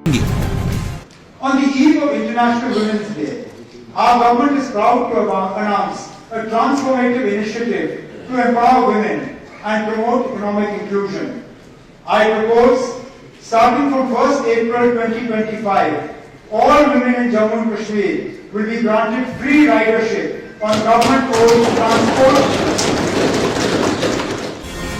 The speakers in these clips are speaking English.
On the eve of International Women's Day, our government is proud to announce a transformative initiative to empower women and promote economic inclusion. I propose, starting from 1st April 2025, all women in Jammu and Kashmir will be granted free ridership on government-owned transport.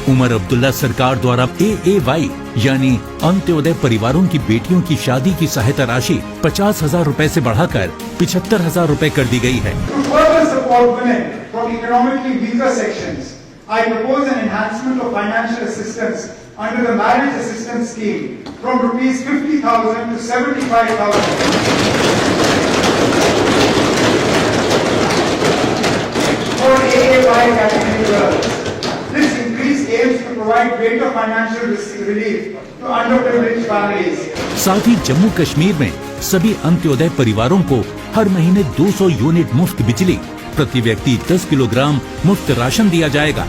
Omar Abdullah सरकार द्वारा AAY यानी अंत्योदय परिवारों की बेटियों की शादी की सहायता राशि 50,000 रुपए से बढ़ाकर 75,000 रुपए कर दी गई है। To further support women from economically weaker sections, I propose an enhancement of financial assistance under the marriage assistance scheme from rupees 50,000 to 75,000 for AAY category girls. This increase aims to provide greater financial relief to underprivileged families. साथ ही जम्मू कश्मीर में सभी अंत्योदय परिवारों को हर महीने 200 unit मुफ्त बिजली, प्रति व्यक्ति 10 किलोग्राम मुफ्त राशन दिया जाएगा।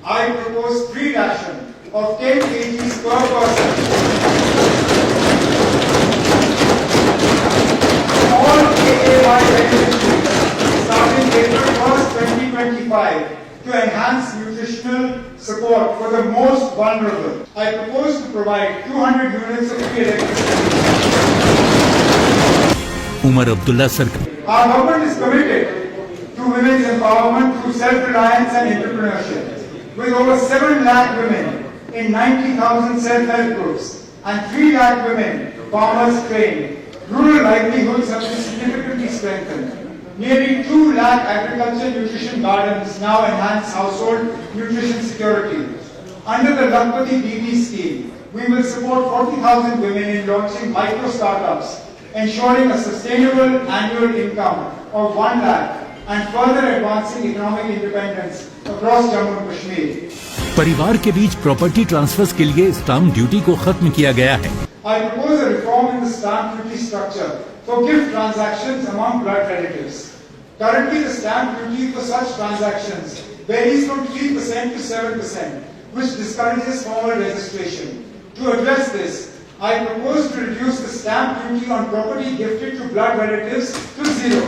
I propose free ration of 10 kg per person. All AAY beneficiaries starting April 1st, 2025 to enhance nutritional support for the most vulnerable. I propose to provide 200 units of free electricity. Omar Abdullah सरकार Our government is committed to women's empowerment through self-reliance and entrepreneurship. With over 7 lakh women in 90,000 self-help groups and 3 lakh women farmers trained, rural livelihoods have been significantly strengthened. Nearly 2 lakh agriculture nutrition gardens now enhance household nutrition security. Under the Lakpati DB scheme, we will support 40,000 women in launching micro startups, ensuring a sustainable annual income of 1 lakh and further advancing economic independence across Jammu and Kashmir. परिवार के बीच property transverse के लिए stamp duty को खत्म किया गया है। I propose a reform in the stamp duty structure for gift transactions among blood relatives. Currently, the stamp duty for such transactions varies from 3% to 7%, which discourages formal registration. To address this, I propose to reduce the stamp duty on property gifted to blood relatives to 0.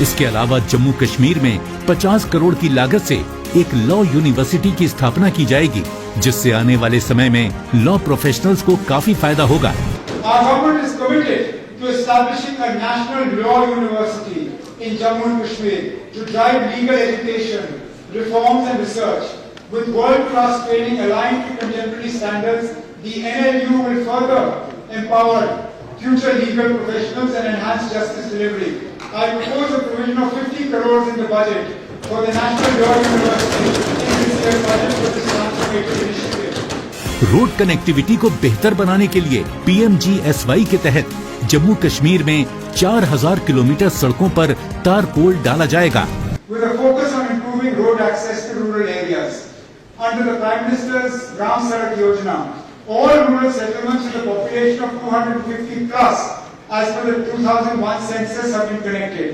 इसके अलावा जम्मू कश्मीर में 50 करोड़ की लागत से एक law university की स्थापना की जाएगी, जिससे आने वाले समय में लॉ प्रोफेशनल्स को काफी फायदा होगा। Our government is committed to establishing a national law university in Jammu and Kashmir to drive legal education, reforms and research. With world-class training aligned to contemporary standards, the NLU will further empower future legal professionals and enhance justice delivery. I propose a provision of 50 crores in the budget for the National Law University in this year's budget for this transformative initiative. Road connectivity को बेहतर बनाने के लिए PMGSY के तहत जम्मू कश्मीर में 4,000 kilometre सड़कों पर तार पोल डाला जाएगा। With a focus on improving road access to rural areas, under the Prime Minister's Gram Sadak Yojana, all rural settlements with a population of 250 plus, as per the 2001 census, have been connected.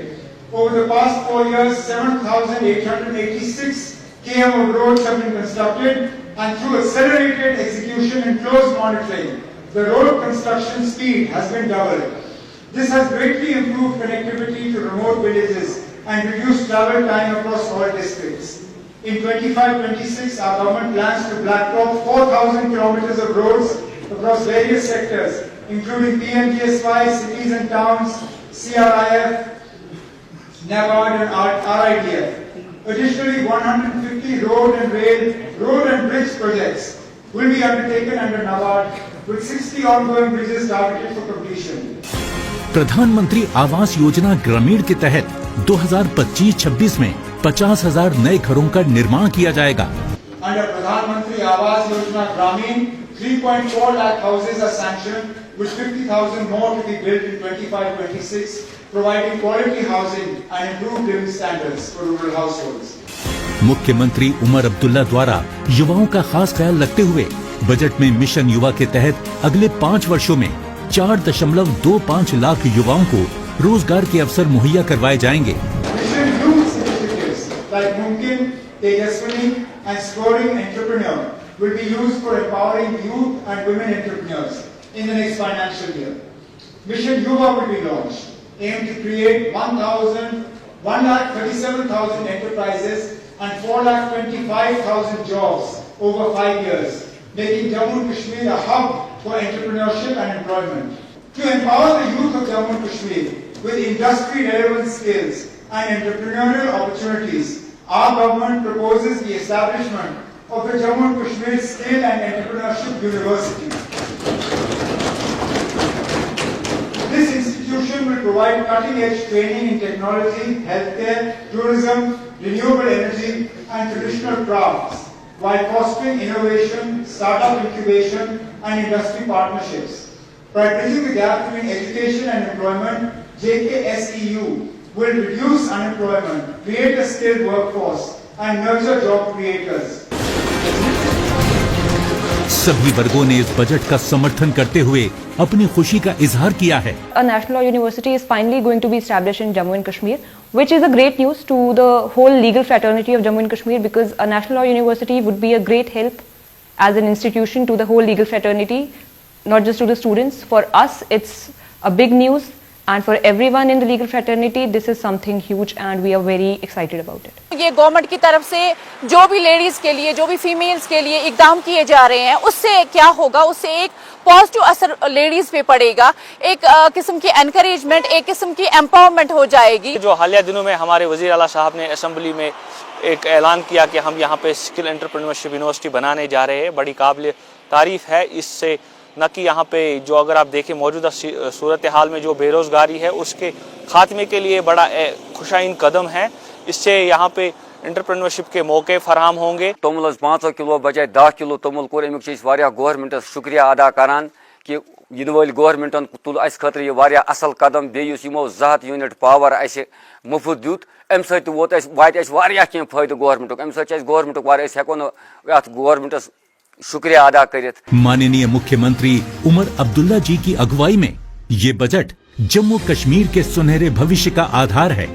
Over the past 4 years, 7,886 km of roads have been constructed, and through accelerated execution and close monitoring, the road construction speed has been doubled. This has greatly improved connectivity to remote villages and reduced travel time across all districts. In 25-26, our government plans to blacktop 4,000 kilometers of roads across various sectors, including PMGSY, cities and towns, CRIF, NABARD and RIDF. Additionally, 150 road and bridge projects will be undertaken under NABARD, with 60 ongoing bridges targeted for completion. प्रधानमंत्री आवास योजना ग्रामीण के तहत 2025-26 में 50,000 नए घरों का निर्माण किया जाएगा। Under Pradhan Mantri Awas Yojana Gramin, 3.4 lakh houses are sanctioned, with 50,000 more to be built in 25-26, providing quality housing and improved living standards for rural households. मुख्यमंत्री उमर अब्दुल्ला द्वारा युवाओं का खास ख्याल रखते हुए बजट में मिशन युवा के तहत अगले 5 वर्षों में 4.25 लाख युवाओं को रोजगार के अवसर मुहैया करवाए जाएंगे। Mission Youth initiatives like Mumkin, Tejaswini and Scoring Entrepreneur will be used for empowering youth and women entrepreneurs. in the next financial year. Mission Yuva will be launched, aimed to create 1,37,000 enterprises and 4,25,000 jobs over 5 years, making Jammu and Kashmir a hub for entrepreneurship and employment. To empower the youth of Jammu and Kashmir with industry-relevant skills and entrepreneurial opportunities, our government proposes the establishment of the Jammu and Kashmir Skill and Entrepreneurship University. This institution will provide cutting-edge training in technology, healthcare, tourism, renewable energy, and traditional crafts, while fostering innovation, startup incubation, and industry partnerships. By bridging the gap between education and employment, JKSEU will reduce unemployment, create a skilled workforce, and nurture job creators. सभी वर्गों ने इस budget का समर्थन करते हुए अपनी खुशी का इजहार किया है। A national law university is finally going to be established in Jammu and Kashmir, which is a great news to the whole legal fraternity of Jammu and Kashmir, because a national law university would be a great help as an institution to the whole legal fraternity, not just to the students. For us, it's a big news, and for everyone in the legal fraternity, this is something huge, and we are very excited about it. یہ government کی طرف سے جو بھی ladies کے لیے، جو بھی فیمیلز کے لیے اقدام کیے جا رہے ہیں، اس سے کیا ہوگا، اس سے ایک پازیٹیو اثر لیڈیز پہ پڑے گا، ایک قسم کی انکریجمنٹ، ایک قسم کی امپاورمنٹ ہو جائے گی. جو حالیہ دنوں میں ہمارے وزیر اعلیٰ صاحب نے اسمبلی میں ایک اعلان کیا کہ ہم یہاں پہ اسکل انٹرپرینورشپ یونیورسٹی بنانے جا رہے ہیں، بڑی قابل تعریف ہے. اس سے نہ کہ یہاں پہ جو اگر آپ دیکھیں موجودہ صورتحال میں جو بے روزگاری ہے اس کے خاتمے کے لیے بڑا خوشائن قدم ہے. اس سے یہاں پہ انٹرپرینورشپ کے موقع فراہم ہوں گے. تومل 5 کلو بجائے 10 کلو تومل کور امیک گورنمنٹس شکریہ ادا کران کہ ین ول گورنمنٹن تل اس خاطر یہ واریاہ اصل قدم بیس یمو 100 یونٹ پاور اس مفت دیت ام سۭتۍ ووت اس واتہِ اس واریاہ کینٛہہ فٲیدٕ گورنمنٹُک ام سۭتۍ چھِ اس گورنمنٹُک واریاہ أسۍ ہٮ۪کو نہٕ اتھ گورنمنٹس شکریہ ادا کرت. माननीय मुख्यमंत्री उमर अब्दुल्ला जी की अगुवाई में ये बजट जम्मू कश्मीर के सुनहरे भविष्य का आधार है.